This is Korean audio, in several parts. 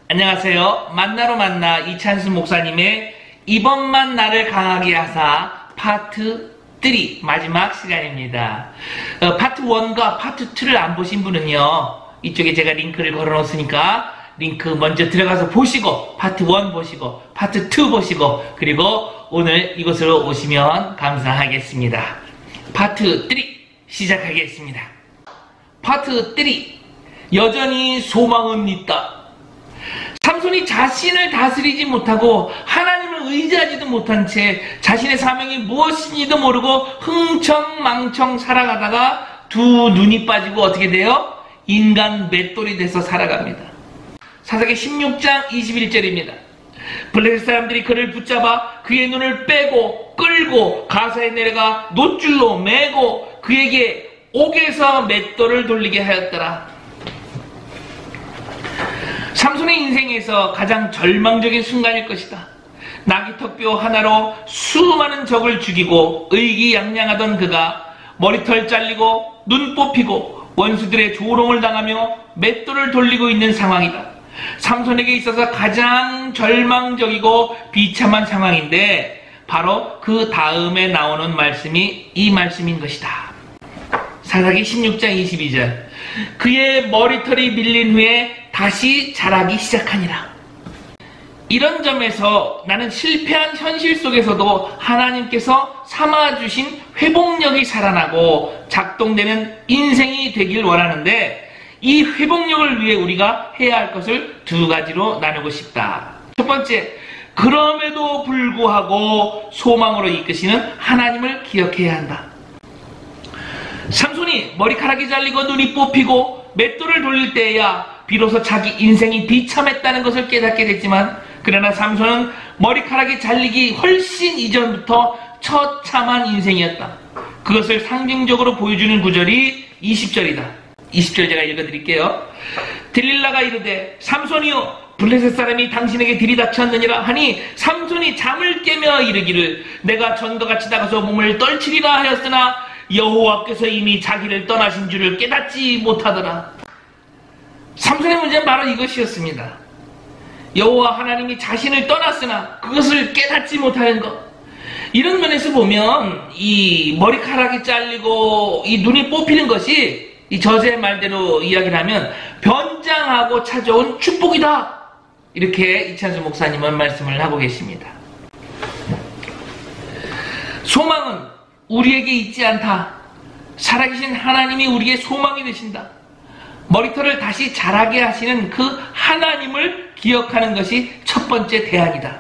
안녕하세요. 만나로 만나 이찬수 목사님의 이번만 나를 강하게 하사 파트 3 마지막 시간입니다. 파트 1과 파트 2를 안 보신 분은요, 이쪽에 제가 링크를 걸어 놓았으니까 링크 먼저 들어가서 보시고 파트 1 보시고 파트 2 보시고 그리고 오늘 이곳으로 오시면 감사하겠습니다. 파트 3 시작하겠습니다. 파트 3 여전히 소망은 있다. 삼손이 자신을 다스리지 못하고 하나님을 의지하지도 못한 채 자신의 사명이 무엇인지도 모르고 흥청망청 살아가다가 두 눈이 빠지고 어떻게 돼요? 인간 맷돌이 돼서 살아갑니다. 사사기 16장 21절입니다. 블레셋 사람들이 그를 붙잡아 그의 눈을 빼고 끌고 가사에 내려가 놋줄로 매고 그에게 옥에서 맷돌을 돌리게 하였더라. 삼손의 인생에서 가장 절망적인 순간일 것이다. 나귀턱뼈 하나로 수많은 적을 죽이고 의기양양하던 그가 머리털 잘리고 눈 뽑히고 원수들의 조롱을 당하며 맷돌을 돌리고 있는 상황이다. 삼손에게 있어서 가장 절망적이고 비참한 상황인데 바로 그 다음에 나오는 말씀이 이 말씀인 것이다. 사사기 16장 22절 그의 머리털이 밀린 후에 다시 자라기 시작하니라. 이런 점에서 나는 실패한 현실 속에서도 하나님께서 삼아주신 회복력이 살아나고 작동되는 인생이 되길 원하는데 이 회복력을 위해 우리가 해야 할 것을 두 가지로 나누고 싶다. 첫 번째, 그럼에도 불구하고 소망으로 이끄시는 하나님을 기억해야 한다. 삼손이 머리카락이 잘리고 눈이 뽑히고 맷돌을 돌릴 때에야 비로소 자기 인생이 비참했다는 것을 깨닫게 됐지만 그러나 삼손은 머리카락이 잘리기 훨씬 이전부터 처참한 인생이었다. 그것을 상징적으로 보여주는 구절이 20절이다. 20절 제가 읽어드릴게요. 들릴라가 이르되 삼손이여 블레셋 사람이 당신에게 들이닥쳤느니라 하니 삼손이 잠을 깨며 이르기를 내가 전과 같이 나가서 몸을 떨치리라 하였으나 여호와께서 이미 자기를 떠나신 줄을 깨닫지 못하더라. 삼손의 문제는 바로 이것이었습니다. 여호와 하나님이 자신을 떠났으나 그것을 깨닫지 못하는 것. 이런 면에서 보면 이 머리카락이 잘리고 이 눈이 뽑히는 것이 이 저자의 말대로 이야기를 하면 변장하고 찾아온 축복이다. 이렇게 이찬수 목사님은 말씀을 하고 계십니다. 소망은 우리에게 있지 않다. 살아계신 하나님이 우리의 소망이 되신다. 머리털을 다시 자라게 하시는 그 하나님을 기억하는 것이 첫 번째 대안이다.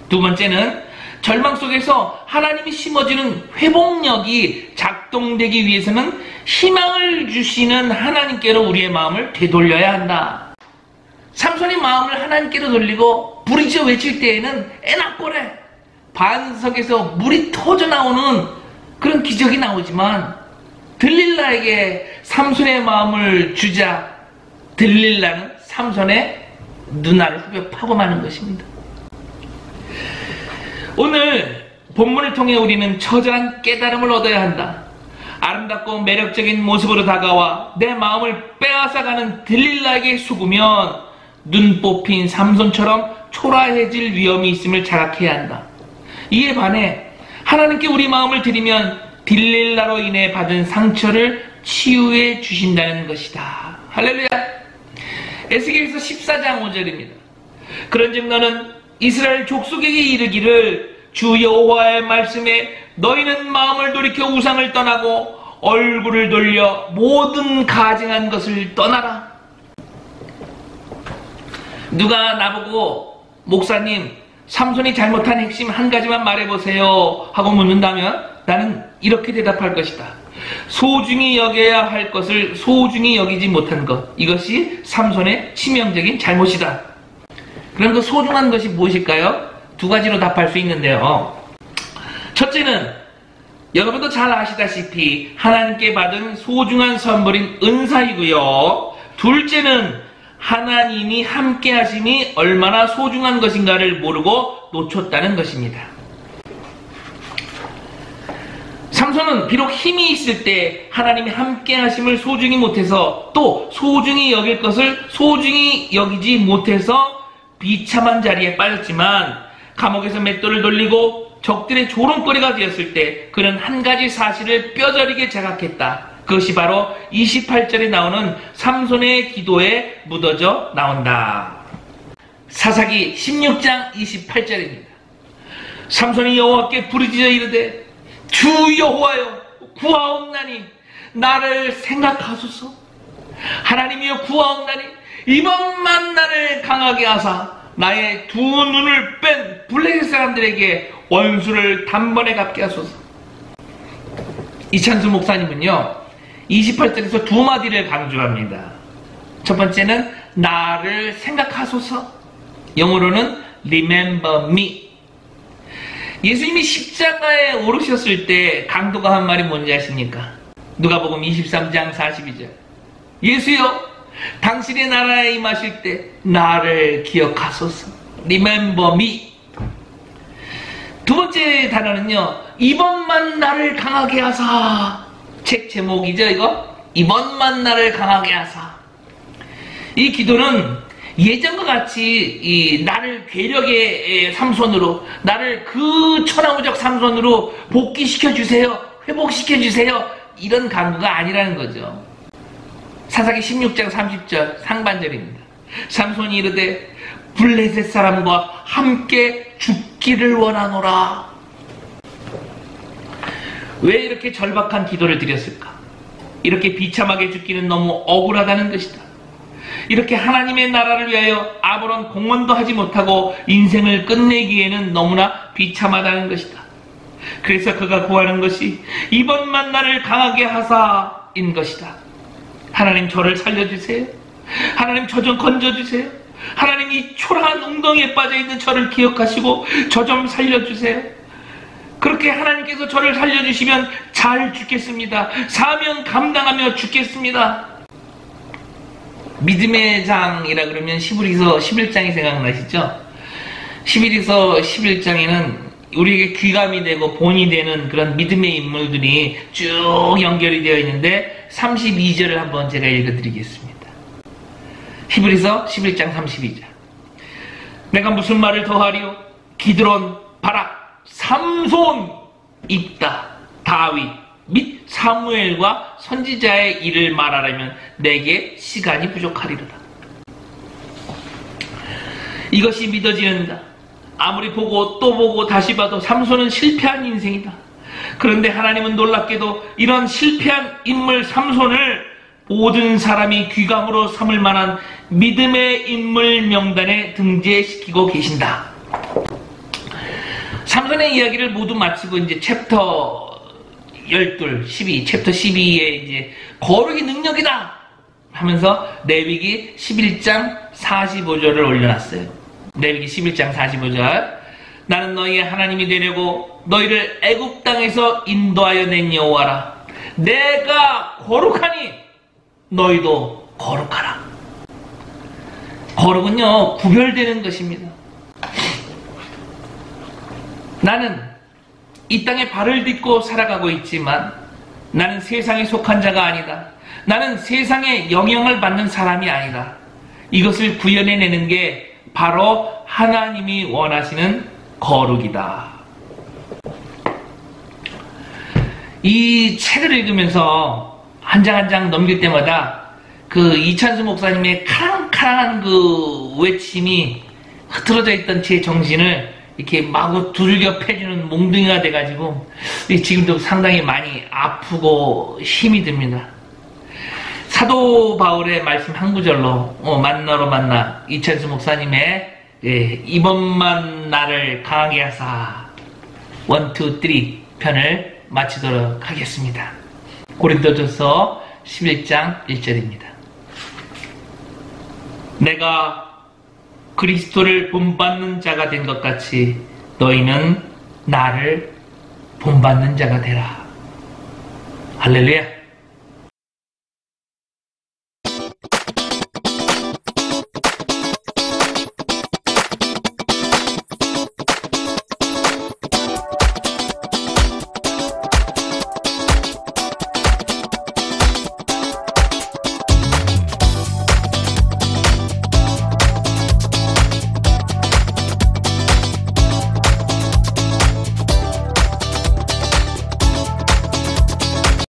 두 번째는 절망 속에서 하나님이 심어주는 회복력이 작동되기 위해서는 희망을 주시는 하나님께로 우리의 마음을 되돌려야 한다. 삼손이 마음을 하나님께로 돌리고 부르짖어 외칠 때에는 에나꼬레 반석에서 물이 터져 나오는 그런 기적이 나오지만 들릴라에게 삼손의 마음을 주자 들릴라는 삼손의 눈알을 후벼 파고 마는 것입니다. 오늘 본문을 통해 우리는 처절한 깨달음을 얻어야 한다. 아름답고 매력적인 모습으로 다가와 내 마음을 빼앗아가는 들릴라에게 속으면 눈 뽑힌 삼손처럼 초라해질 위험이 있음을 자각해야 한다. 이에 반해 하나님께 우리 마음을 드리면 들릴라로 인해 받은 상처를 치유해 주신다는 것이다. 할렐루야. 에스겔서 14장 5절입니다. 그런즉 너는 이스라엘 족속에게 이르기를 주 여호와의 말씀에 너희는 마음을 돌이켜 우상을 떠나고 얼굴을 돌려 모든 가증한 것을 떠나라. 누가 나보고 목사님 삼손이 잘못한 핵심 한 가지만 말해보세요 하고 묻는다면 나는 이렇게 대답할 것이다. 소중히 여겨야 할 것을 소중히 여기지 못한 것, 이것이 삼손의 치명적인 잘못이다. 그럼 그 소중한 것이 무엇일까요? 두 가지로 답할 수 있는데요. 첫째는 여러분도 잘 아시다시피 하나님께 받은 소중한 선물인 은사이고요. 둘째는 하나님이 함께 하심이 얼마나 소중한 것인가를 모르고 놓쳤다는 것입니다. 삼손은 비록 힘이 있을 때 하나님이 함께 하심을 소중히 못해서 또 소중히 여길 것을 소중히 여기지 못해서 비참한 자리에 빠졌지만 감옥에서 맷돌을 돌리고 적들의 조롱거리가 되었을 때 그는 한 가지 사실을 뼈저리게 자각했다. 그것이 바로 28절에 나오는 삼손의 기도에 묻어져 나온다. 사사기 16장 28절입니다. 삼손이 여호와께 부르짖어 이르되 주 여호와여 구하옵나니 나를 생각하소서. 하나님이여 구하옵나니 이번만 나를 강하게 하사 나의 두 눈을 뺀 블레셋 사람들에게 원수를 단번에 갚게 하소서. 이찬수 목사님은요 28절에서 두 마디를 강조합니다. 첫 번째는 나를 생각하소서, 영어로는 remember me. 예수님이 십자가에 오르셨을 때 강도가 한 말이 뭔지 아십니까? 누가복음 23장 42절. 예수여 당신의 나라에 임하실 때 나를 기억하소서. Remember me. 두 번째 단어는요, 이번만 나를 강하게 하사. 책 제목이죠, 이거? 이번만 나를 강하게 하사. 이 기도는 예전과 같이 나를 괴력의 삼손으로, 나를 그 천하무적 삼손으로 복귀시켜주세요, 회복시켜주세요, 이런 간구가 아니라는 거죠. 사사기 16장 30절 상반절입니다. 삼손이 이르되 블레셋 사람과 함께 죽기를 원하노라. 왜 이렇게 절박한 기도를 드렸을까? 이렇게 비참하게 죽기는 너무 억울하다는 것이다. 이렇게 하나님의 나라를 위하여 아무런 공헌도 하지 못하고 인생을 끝내기에는 너무나 비참하다는 것이다. 그래서 그가 구하는 것이 이번만 나를 강하게 하사인 것이다. 하나님 저를 살려주세요. 하나님 저 좀 건져주세요. 하나님 이 초라한 웅덩이에 빠져있는 저를 기억하시고 저 좀 살려주세요. 그렇게 하나님께서 저를 살려주시면 잘 죽겠습니다. 사명 감당하며 죽겠습니다. 믿음의 장이라 그러면 히브리서 11장이 생각나시죠? 히브리서 11장에는 우리에게 귀감이 되고 본이 되는 그런 믿음의 인물들이 쭉 연결이 되어 있는데 32절을 한번 제가 읽어드리겠습니다. 히브리서 11장 32절. 내가 무슨 말을 더하리요? 기드론, 바락, 삼손, 입다, 다윗 및 사무엘과 선지자의 일을 말하려면 내게 시간이 부족하리로다. 이것이 믿어지는다. 아무리 보고 또 보고 다시 봐도 삼손은 실패한 인생이다. 그런데 하나님은 놀랍게도 이런 실패한 인물 삼손을 모든 사람이 귀감으로 삼을 만한 믿음의 인물 명단에 등재시키고 계신다. 삼손의 이야기를 모두 마치고 이제 챕터 12, 챕터 12에 이제 거룩이 능력이다 하면서 레위기 11장 45절을 올려놨어요. 레위기 11장 45절. 나는 너희의 하나님이 되려고 너희를 애굽 땅에서 인도하여 낸 여호와라. 내가 거룩하니 너희도 거룩하라. 거룩은요 구별되는 것입니다. 나는 이 땅에 발을 딛고 살아가고 있지만 나는 세상에 속한 자가 아니다. 나는 세상에 영향을 받는 사람이 아니다. 이것을 구현해내는 게 바로 하나님이 원하시는 거룩이다. 이 책을 읽으면서 한 장 한 장 넘길 때마다 그 이찬수 목사님의 카랑카랑한 그 외침이 흐트러져 있던 제 정신을 이렇게 마구 두들겨 패주는 몽둥이가 돼가지고 지금도 상당히 많이 아프고 힘이 듭니다. 사도 바울의 말씀 한 구절로 만나로 만나 이찬수 목사님의 이번만 나를 강하게 하사 1, 2, 3 편을 마치도록 하겠습니다. 고린도전서 11장 1절입니다. 내가 그리스도를 본받는 자가 된 것 같이 너희는 나를 본받는 자가 되라. 할렐루야.